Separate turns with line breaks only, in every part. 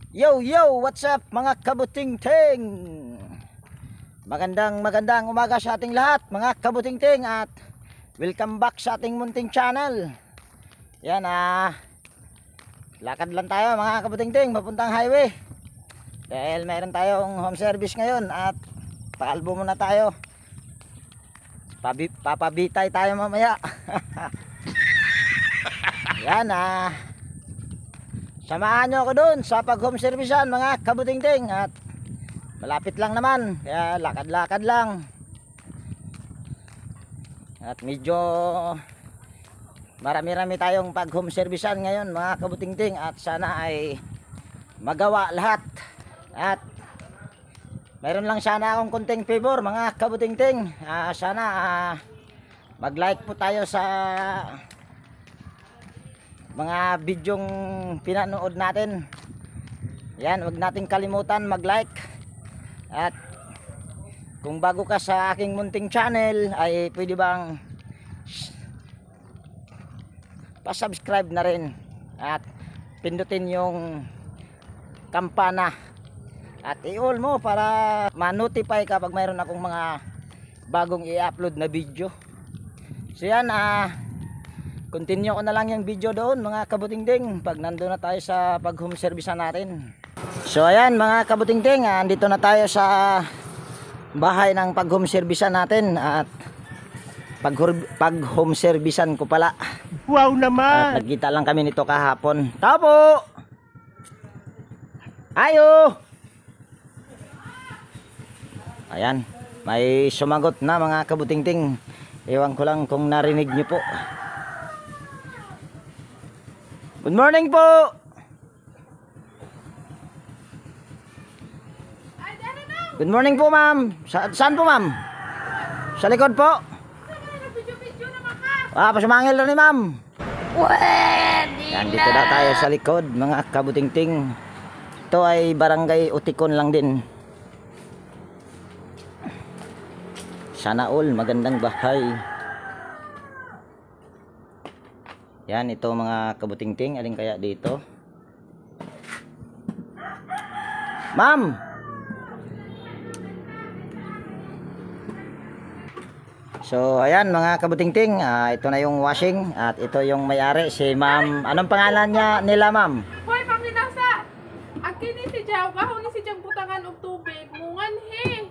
Yo yo, what's up mga kabuting-ting? Magandang umaga sa ating lahat mga kabuting-ting at welcome back sa ating munting channel. Yan lakad lang tayo mga kabuting-ting papuntang highway. Dahil mayroon tayong home service ngayon at paalbo muna tayo. Papabitay tayo mamaya. Yan samahan nyo ako dun sa pag home servicean mga kabuting-ting at malapit lang naman kaya lakad-lakad lang at medyo marami-rami tayong pag home servicean ngayon mga kabuting-ting at sana ay magawa lahat at mayroon lang sana akong konting favor mga kabuting-ting. Sana mag like po tayo sa mga bidyong pinanood natin. Yan, huwag nating kalimutan mag like at kung bago ka sa aking munting channel ay pwede bang pa-subscribe na rin at pindutin yung kampana at i-all mo para ma-notify kapag mayroon akong mga bagong i-upload na video. So yan, continue ko na lang yung video doon mga kabuting-ting pag nandun na tayo sa pag home service natin. So ayan mga kabuting-ting, andito na tayo sa bahay ng pag home service natin at pag home servicean ko pala.
Wow naman!
At nagkita lang kami nito kahapon. Tao po! Ayo! Ayan, may sumagot na mga kabuting-ting. Ewan ko lang kung narinig nyo po. Good morning po. Good morning po ma'am. Saan po ma'am? Sa likod po. Pasumangil na ni ma'am. Yan, dito na tayo sa likod mga kabuting-ting. Ito ay barangay Utikon lang din. Sana all magandang bahay. Yan, ito mga kabuting-ting, alin kaya dito? Ma'am! So, ayan mga kabuting-ting, ito na yung washing at ito yung may-ari, si ma'am. Anong pangalan niya nila ma'am?
Hoy, panglinasa! Akini si Jaw, kahon ni si Jaw butangan og tubig, mungan he!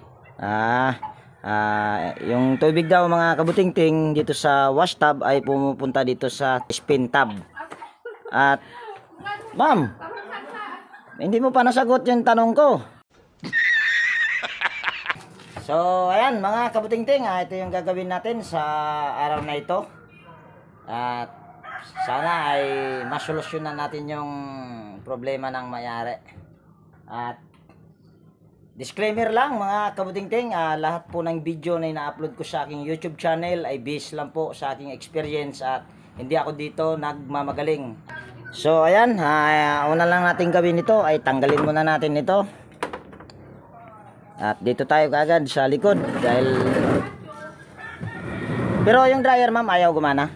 Yung tubig daw mga kabuting-ting dito sa wash tub ay pumupunta dito sa spin tub. At ma'am, hindi mo pa nasagot yung tanong ko. So ayan mga kabuting-ting, ito yung gagawin natin sa araw na ito. At sana ay masolusyonan natin yung problema ng may-ari. At disclaimer lang mga kabuting-ting, lahat po ng video na ina-upload ko sa aking YouTube channel ay based lang po sa aking experience at hindi ako dito nagmamagaling. So ayan, una lang natin gawin ito ay tanggalin muna natin ito. At dito tayo kaagad sa likod dahil pero yung dryer ma'am ayaw gumana.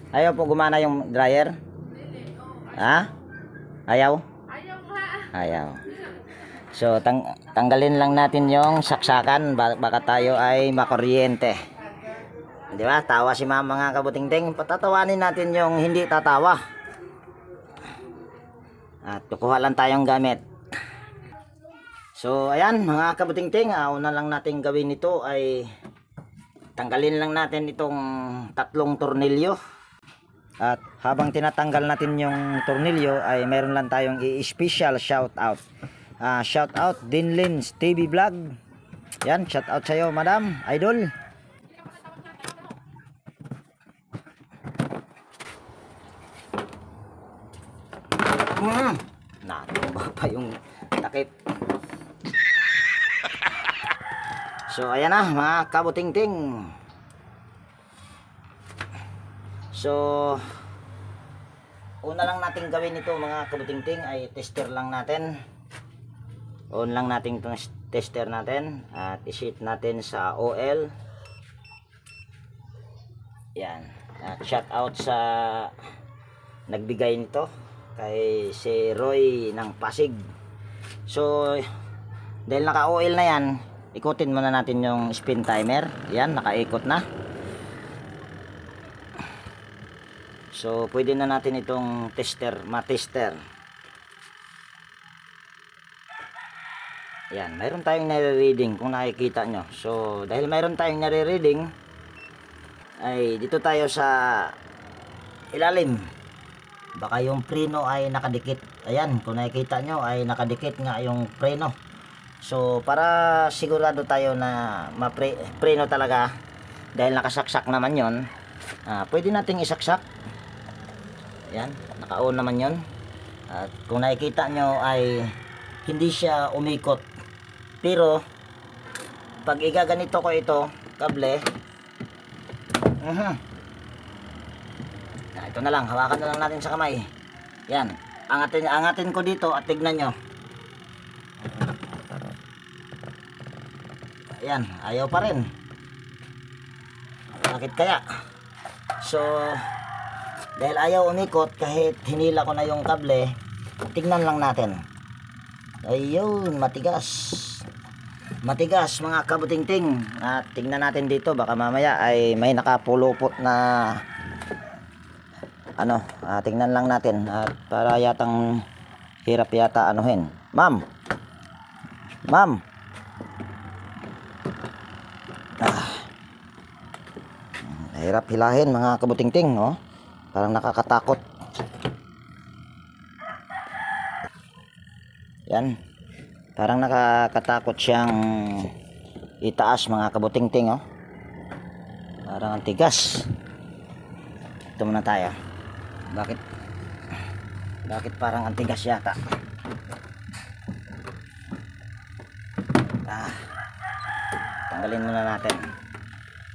Ayaw po gumana yung dryer. Ayaw? Ayaw. So tanggalin lang natin yung saksakan baka tayo ay makuryente. Di ba? Tawa si ma'am mga kabuting-ting. Patatawanin natin yung hindi tatawa. At kukuha lang tayong gamit. So ayan mga kabuting-ting, una lang natin gawin nito ay tanggalin lang natin itong tatlong tornilyo. At habang tinatanggal natin yung tornilyo ay meron lang tayong i-special shout out. Shout out Dinlins TV Vlog. Yan, shout out sa iyo, madam, idol. Natumba pa yung takip. So ayan na mga kabuting-ting. So una lang natin gawin ito mga kabuting-ting ay tester lang natin. On lang natin itong tester natin at i-set natin sa OL. Yan. At shout out sa nagbigay nito. kay si Roy ng Pasig. So dahil naka-oil na yan, ikutin muna natin yung spin timer. Yan, nakaikot na. So pwede na natin itong matester. Yan, mayroon tayong nare-reading kung nakikita nyo. So dahil mayroon tayong nare-reading, ay dito tayo sa ilalim. Baka yung preno ay nakadikit. Ayan, kung nakikita nyo ay nakadikit nga yung preno. So para sigurado tayo na preno talaga, dahil nakasaksak naman yon, pwede nating isaksak. Yan, naka-on naman yon. At kung nakikita nyo ay hindi siya umikot. Pero pag igaganito ko ito, kable, ito na lang, hawakan na lang natin sa kamay. Yan, angatin ko dito at tignan nyo. Yan, ayaw pa rin. Bakit kaya? So dahil ayaw umikot, kahit hinila ko na yung kable, tignan lang natin. Ayun, matigas mga kabutingting. At tignan natin dito, baka mamaya ay may nakapulupot na ano. Tignan lang natin at para yatang hirap yata anuhin. Ma'am, hirap hilahin mga kabutingting, oh. Parang nakakatakot. Yan, parang nakakatakot siyang itaas mga kabutingting, oh. Parang ang tigas. Ito muna tayo. Bakit parang ang tigas yata? Tanggalin muna natin.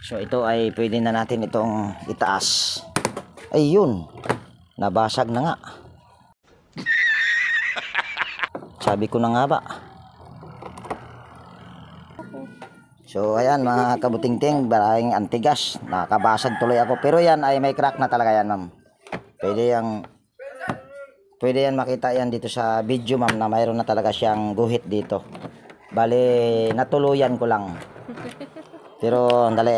So ito ay pwede na natin itong itaas. Ayun, nabasag na nga. Sabi ko na nga ba. So ayan mga kabutingting, maraming antigas, nakabasag tuloy ako. Pero yan ay may crack na talaga yan, ma'am. Pwede yan makita yan dito sa video, ma'am, na mayroon na talaga siyang guhit dito. Bali natuluyan ko lang. Pero andali,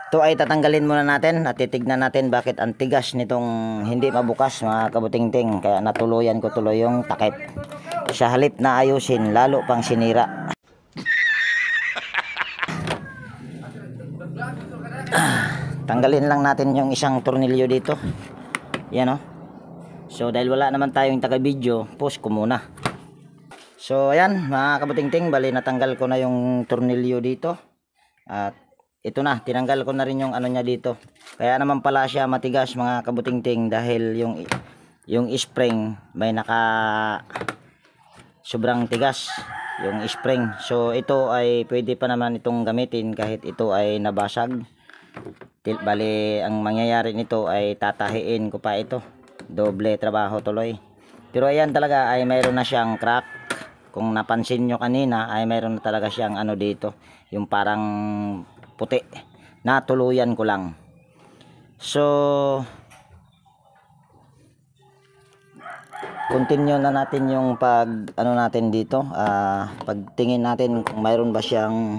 ito ay tatanggalin muna natin at titignan natin bakit ang tigas nitong hindi mabukas mga kabutingting. Kaya natuluyan ko tuloy yung takip. Sa halip na ayusin, lalo pang sinira. Tanggalin lang natin yung isang tornilyo dito. Yan, oh. So dahil wala naman tayong taga-video, post ko muna. So ayan mga kabutingting, bali natanggal ko na yung tornilyo dito. At ito na, tinanggal ko na rin yung ano niya dito. Kaya naman pala siya matigas mga kabutingting, dahil yung spring may sobrang tigas yung spring. So ito ay pwede pa naman itong gamitin kahit ito ay nabasag. Bali ang mangyayari nito ay tatahiin ko pa ito. Doble trabaho tuloy. Pero ayan talaga ay mayroon na siyang crack. Kung napansin nyo kanina ay mayroon na talaga siyang ano dito, yung parang puti. Natuluyan ko lang. So continue na natin yung pag ano natin dito, pagtingin natin kung mayroon ba siyang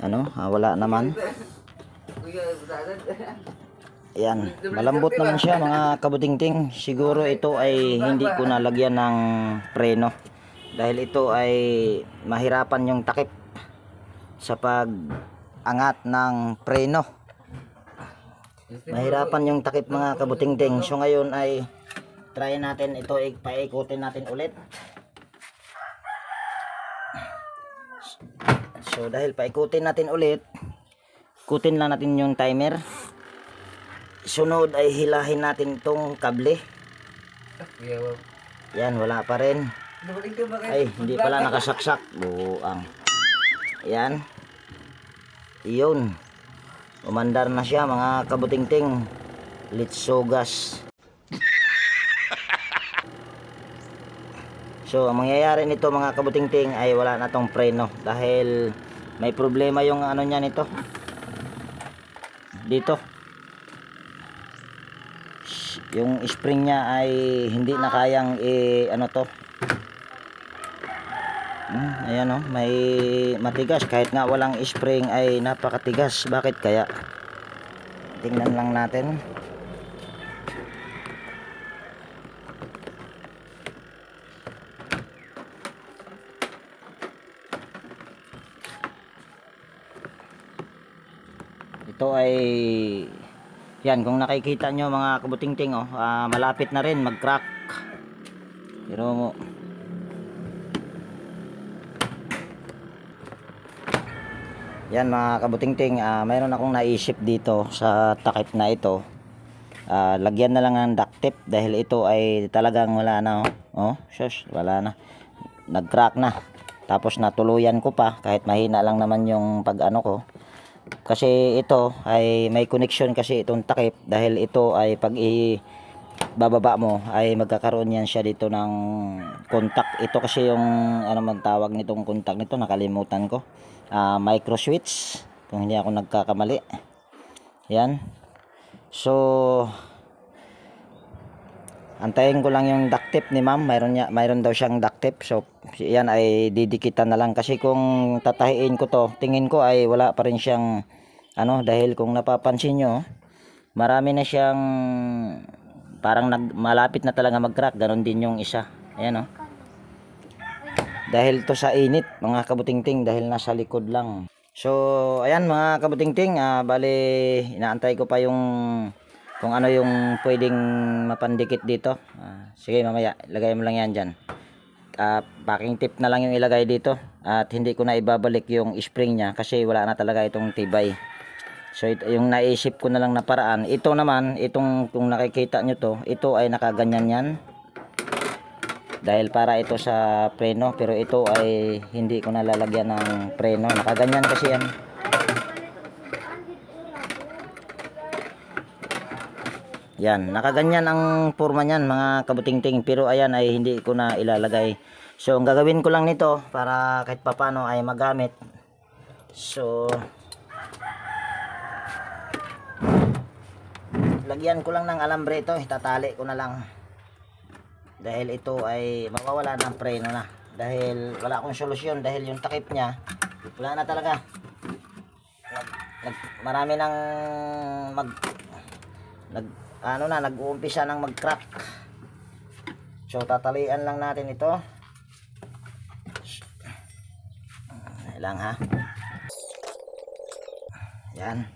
ano, wala naman. Ayan, malambot naman siya mga kabutingting. Siguro ito ay hindi ko nalagyan ng preno, dahil ito ay mahirapan yung takip sa pag angat ng preno. Mahirapan yung takip mga kabutingting. So ngayon ay try natin ito, paikutin natin ulit. So dahil paikutin natin ulit, ikutin lang natin yung timer. Sunod ay hilahin natin itong kable. Yan, wala pa rin. Ay, hindi pala nakasaksak. Buang. Yan. Iyon. Umandar na siya mga kabutingting. Litsugas. So ang mangyayari nito mga kabutingting ay wala na tong preno, dahil may problema yung ano niya nito dito. yung spring niya ay hindi na kayang ano to. Ayan oh, may matigas kahit nga walang spring ay napakatigas. Bakit kaya? Tingnan lang natin. Ito ay yan, kung nakikita nyo mga kabutingting oh, malapit na rin mag-crack. Pero yan mga kabutingting, mayroon akong naisip dito sa takip na ito. Lagyan na lang ng duct tape dahil ito ay talagang wala na oh. Oh, shush, wala na. Nag-crack na. Tapos natuluyan ko pa kahit mahina lang naman yung pag-ano ko. Kasi ito ay may connection kasi itong takip dahil ito ay pag bababa mo ay magkakaroon yan siya dito ng contact. Ito kasi yung ano man tawag nitong contact nito, nakalimutan ko. Micro switch kung hindi ako nagkakamali. Yan. So antayin ko lang yung duct tape ni ma'am. Mayroon daw siyang duct tape. So yan ay didikitan na lang kasi kung tatahiin ko to, tingin ko ay wala pa rin siyang ano, dahil kung napapansin nyo, marami na siyang parang malapit na talaga mag-crack. Ganon din yung isa. Ayan oh. Dahil to sa init mga kabutingting, dahil nasa likod lang. So ayan mga kabutingting, bali inaantay ko pa yung kung ano yung pwedeng mapandikit dito. Sige mamaya, lagay mo lang yan dyan. Packing tape na lang yung ilagay dito. At hindi ko na ibabalik yung spring nya kasi wala na talaga itong tibay. So yung naisip ko na lang na paraan. Ito naman, itong kung nakikita nyo to, ito ay nakaganyan yan. Dahil para ito sa preno, pero ito ay hindi ko nalalagyan ng preno. Nakaganyan kasi yan. Yan, nakaganyan ang forma niyan mga kabutingting, pero ayan ay hindi ko na ilalagay. So ang gagawin ko lang nito para kahit papano ay magamit. So lagyan ko lang ng alambre ito, itatali ko na lang. Dahil ito ay mawawala ng preno na. Dahil wala akong solusyon, dahil yung takip niya wala na talaga. Marami nang nag-uumpisa nang mag-crack. So tatalian lang natin ito. Lang ha. Yan.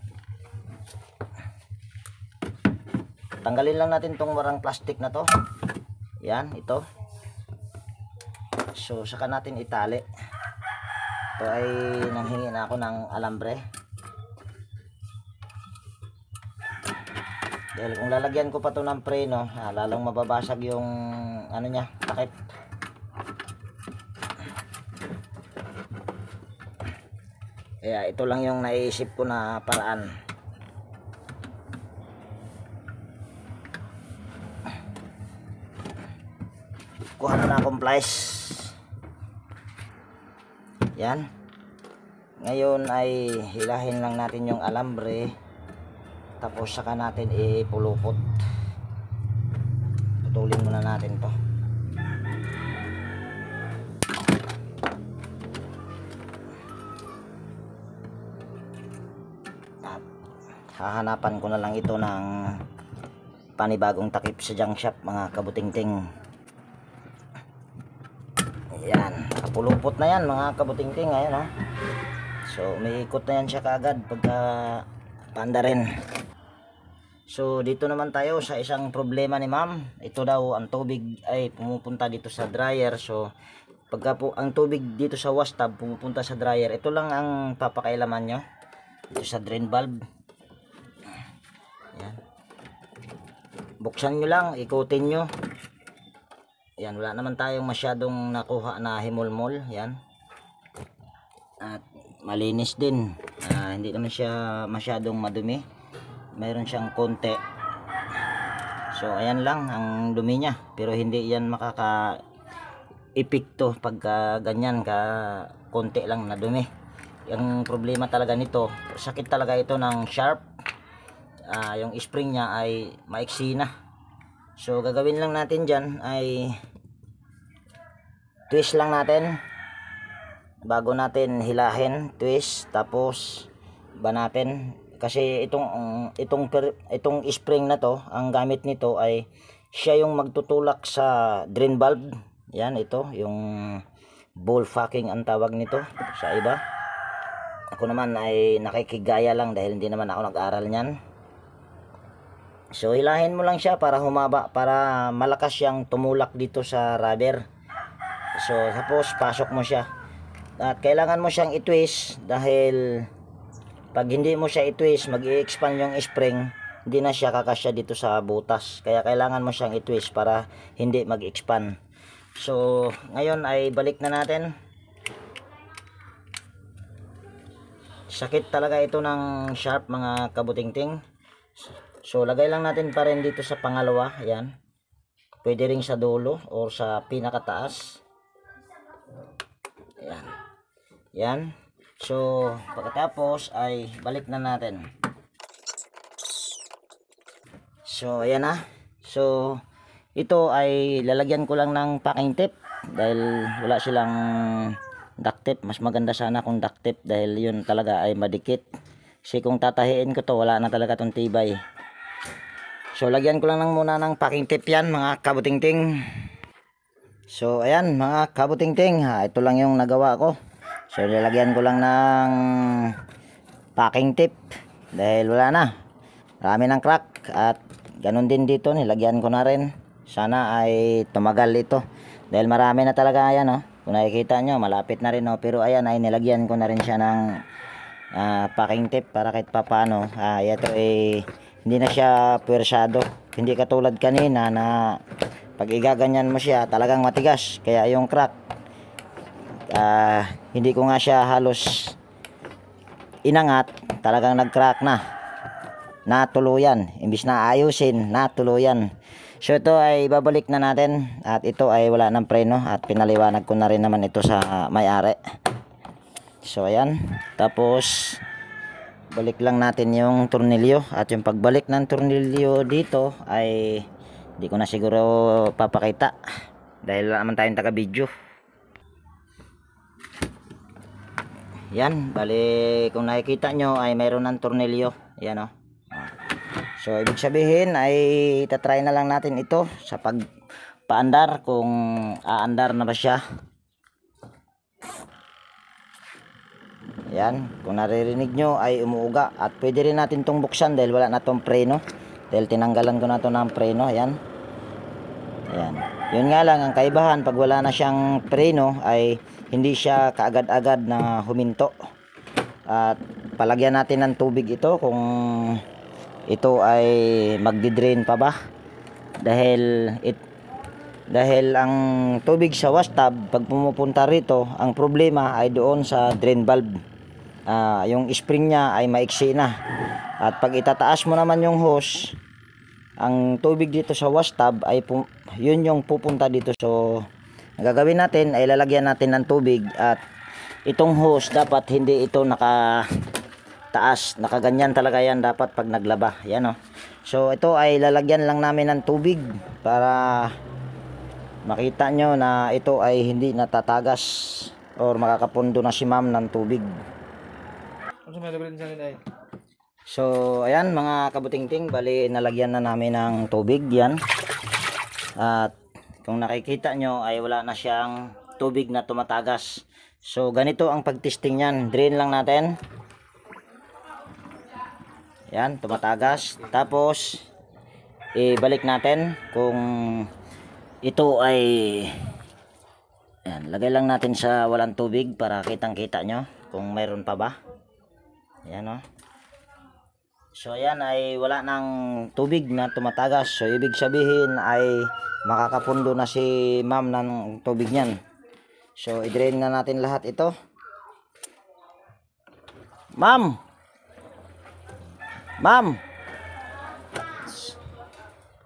Tanggalin lang natin tong warang plastic na to. Yan, ito. So saka natin itali. Ito ay nanghingi na ako ng alambre. Dahil kung lalagyan ko pa to ng preno, lalong mababasag yung ano niya, takip. Kaya ito lang yung naiisip ko na paraan. Kuha na akong pliers. Yan. Ngayon ay hilahin lang natin yung alambre. Tapos saka natin ipulupot. Putulin muna natin to. At hahanapan ko na lang ito ng panibagong takip sa junk shop mga kabutingting. Yan, kapulupot na yan mga kabutingting. Ayan ha. So umiikot na yan siya kaagad pagka panda rin. So dito naman tayo sa isang problema ni ma'am. Ito daw ang tubig ay pumupunta dito sa dryer. So pagka po ang tubig dito sa wash tub pumupunta sa dryer, ito lang ang papakailaman nyo. Ito sa drain valve. Yan. Buksan nyo lang, ikutin nyo. Yan, wala naman tayong masyadong nakuha na himulmol. Yan. At malinis din. Hindi naman siya masyadong madumi. Mayroon siyang konti. So ayan lang ang dumi niya, pero hindi yan makaka-epekto pagka ganyan ka konti lang na dumi. Yung problema talaga nito, sakit talaga ito ng sharp. Yung spring niya ay maiksi na. So gagawin lang natin dyan ay twist lang natin bago natin hilahin, twist, tapos banatin. Kasi itong spring na to, ang gamit nito ay siya yung magtutulak sa drain valve. Yan, ito yung ball fucking ang tawag nito sa iba. Ako naman ay nakikigaya lang dahil hindi naman ako nag-aral niyan. So hilahin mo lang siya para humaba, para malakas siyang tumulak dito sa rubber. So tapos pasok mo siya. At kailangan mo siyang i-twist dahil pag hindi mo siya i-twist, mag-i-expand yung spring, hindi na siya kakasya dito sa butas. Kaya kailangan mo siyang i-twist para hindi mag-expand. So ngayon ay balik na natin. Sakit talaga ito ng sharp mga kabutingting. So lagay lang natin pa rin dito sa pangalawa. Yan. Pwede rin sa dulo or sa pinakataas. Yan. Yan. So pagkatapos ay balik na natin. So ayan na. So ito ay lalagyan ko lang ng packing tape dahil wala silang duct tape. Mas maganda sana kung duct tape dahil yun talaga ay madikit. Kasi kung tatahiin ko to, wala na talaga tong tibay. So lagyan ko lang muna ng packing tape yan mga kabutingting. So ayan mga kabutingting, ito lang yung nagawa ko. So lalagyan ko lang ng packing tape dahil wala na. Marami ng crack at ganun din dito, nilagyan ko na rin. Sana ay tumagal ito dahil marami na talaga yan, oh. Kung nakikita nyo, malapit na rin, oh. Pero ayan ay nilagyan ko na rin siya ng packing tape para kahit papano ito ay hindi na siya puwersado. Hindi katulad kanina na pag igaganyan mo siya talagang matigas, kaya yung crack hindi ko nga siya halos inangat, talagang nag-crack na tuluyan. Imbis na ayusin, na tuluyan. So ito ay babalik na natin at ito ay wala ng preno at pinaliwanag ko na rin naman ito sa may-ari. So ayan, tapos balik lang natin yung tornilyo at yung pagbalik ng tornilyo dito ay hindi ko na siguro papakita dahil wala naman tayong taga-video. Yan, bali kung nakikita nyo ay mayroon ng tornilyo. Yan, oh. So ibig sabihin ay itatry na lang natin ito sa pagpaandar kung aandar na ba siya. Yan, kung naririnig nyo ay umuuga at pwede rin natin itong buksan dahil wala na itong preno. Dahil tinanggalan ko na ito ng preno. Yan. Yan. Yun nga lang, ang kaibahan pag wala na siyang preno ay hindi siya kaagad-agad na huminto. At palagyan natin ng tubig ito kung ito ay magdi-drain pa ba. Dahil ang tubig sa washtub pag pumupunta rito, ang problema ay doon sa drain valve. Yung spring niya ay maiksi na. At pag itataas mo naman yung hose, ang tubig dito sa washtub ay yun yung pupunta dito. So ang gagawin natin ay lalagyan natin ng tubig at itong hose dapat hindi ito nakataas, nakaganyan talaga yan dapat pag naglaba. Yan, oh. So ito ay lalagyan lang namin ng tubig para makita nyo na ito ay hindi natatagas or makakapundo na si ma'am ng tubig. So ayan mga kabutingting, bali nalagyan na namin ng tubig yan. At kung nakikita nyo ay wala na siyang tubig na tumatagas. So ganito ang pagtesting yan. Drain lang natin. Yan, tumatagas. Tapos ibalik natin kung ito ay yan, lagay lang natin sa walang tubig para kitang kita nyo kung mayroon pa ba. Yan, oh. So yan ay wala ng tubig na tumatagas. So ibig sabihin ay makakapundo na si ma'am ng tubig niyan. So i-drain na natin lahat ito. Ma'am. Ma'am.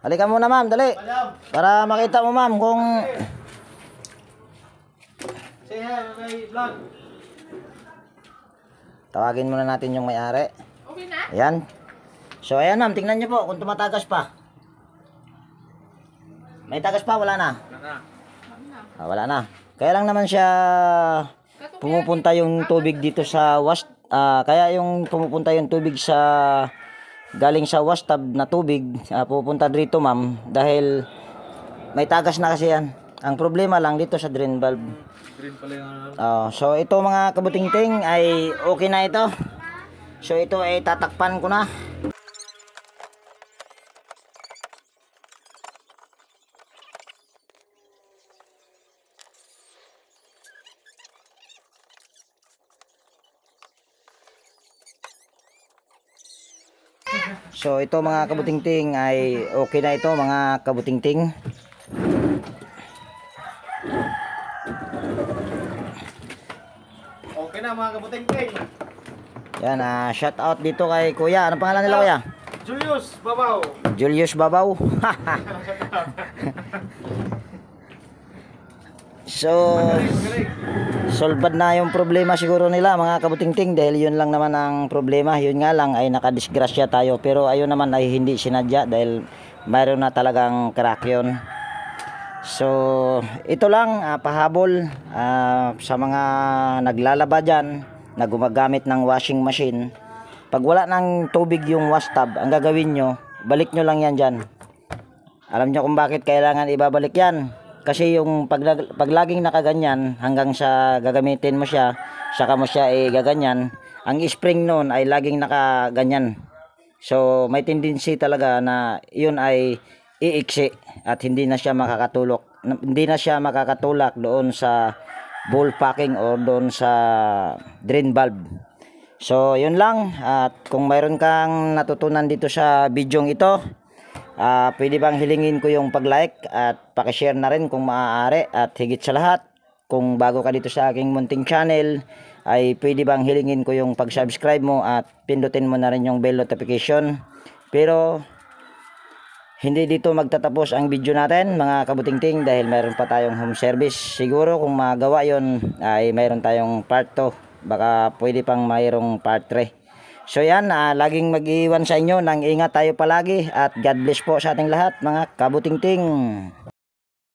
Halika muna ma'am, dali. Para makita mo ma'am kung tawagin muna natin yung may-ari.
Okay na?
Ayan. So ayan ma'am, tingnan nyo po kung tumatagas pa. May tagas pa, wala na.
Ano?
Wala na. Kaya lang naman siya pumupunta yung tubig dito sa kaya yung pumupunta yung tubig sa galing sa washtub na tubig, pupunta dito ma'am dahil may tagas na kasi yan. Ang problema lang dito sa drain valve.
Green pala yung
So ito mga kabutingting ay okay na ito. So ito ay tatakpan ko na. So ito mga kabutingting ay okay na ito mga kabutingting.
Okay na mga kabuting-ting.
Yan, shout out dito kay Kuya. Ano pangalan nila Kuya?
Julius Babaw.
Julius Babaw. So,
Magaling.
solved na yung problema siguro nila mga kabutingting dahil yun lang naman ang problema. Yun nga lang ay nakadisgrasya tayo pero ayun naman ay hindi sinadya dahil mayroon na talagang crack yun. So, ito lang pahabol sa mga naglalaba dyan na gumagamit ng washing machine. Pag wala ng tubig yung washtub, ang gagawin nyo, balik nyo lang yan dyan. Alam nyo kung bakit kailangan ibabalik yan. Kasi yung pag laging nakaganyan hanggang sa gagamitin mo siya, saka mo siya gaganyan, ang spring noon ay laging nakaganyan. So may tendency talaga na yun ay iiksi at hindi na siya makakatulak doon sa ball packing o doon sa drain valve. So yun lang, at kung mayroon kang natutunan dito sa bidyong ito, pwede bang hilingin ko yung pag-like at pakishare na rin kung maaari, at higit sa lahat kung bago ka dito sa aking munting channel ay pwede bang hilingin ko yung pag-subscribe mo at pindutin mo na rin yung bell notification. Pero hindi dito magtatapos ang video natin mga kabutingting dahil mayroon pa tayong home service. Siguro kung magawa yon ay mayroon tayong part 2, baka pwede pang mayroong part 3. So yan, laging mag-iwan sa inyo ng ingat tayo palagi at God bless po sa ating lahat mga kabutingting.